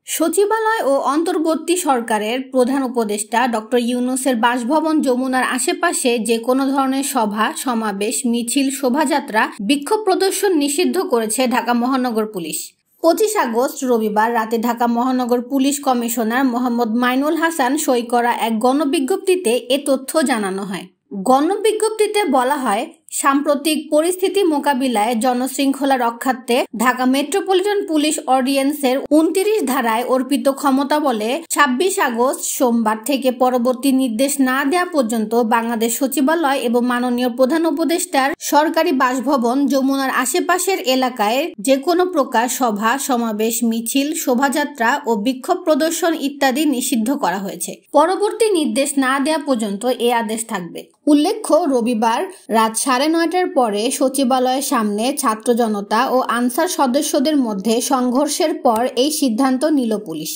সচিবালয় ও অন্তর্বর্তী সরকারের প্রধান উপদেষ্টা ডক্টর ইউনূসের বাসভবন যমুনার আশেপাশে যে কোনো ধরনের সভা, সমাবেশ, মিছিল, শোভাযাত্রা, বিক্ষোভ প্রদর্শন নিষিদ্ধ করেছে ঢাকা মহানগর পুলিশ। 25 আগস্ট রবিবার রাতে ঢাকা মহানগর পুলিশ কমিশনার মোহাম্মদ মাইনুল হাসান সই করা এক গণবিজ্ঞপ্তিতে এ তথ্য জানানো হয়। গণবিজ্ঞপ্তিতে বলা হয়, সাম্প্রতিক পরিস্থিতি মোকাবিলায় জনশৃঙ্খলা রক্ষার্থে ঢাকা মেট্রোপলিটন পুলিশ অর্ডিন্যান্সের 29 ধারায় অর্পিত ক্ষমতা বলে 26 আগস্ট সোমবার থেকে পরবর্তী নির্দেশ না দেওয়া পর্যন্ত বাংলাদেশ সচিবালয় এবং মাননীয় প্রধান উপদেষ্টার সরকারি বাসভবন যমুনার আশেপাশের এলাকায় যে কোনো প্রকার সভা, সমাবেশ, মিছিল, শোভাযাত্রা ও বিক্ষোভ প্রদর্শন ইত্যাদি নিষিদ্ধ করা হয়েছে। পরবর্তী নির্দেশ না দেওয়া পর্যন্ত এ আদেশ থাকবে। উল্লেখ্য, রবিবার রাত 9:30টার পরে সচিবালয়ের সামনে ছাত্র জনতা ও আনসার সদস্যদের মধ্যে সংঘর্ষের পর এই সিদ্ধান্ত নিল পুলিশ।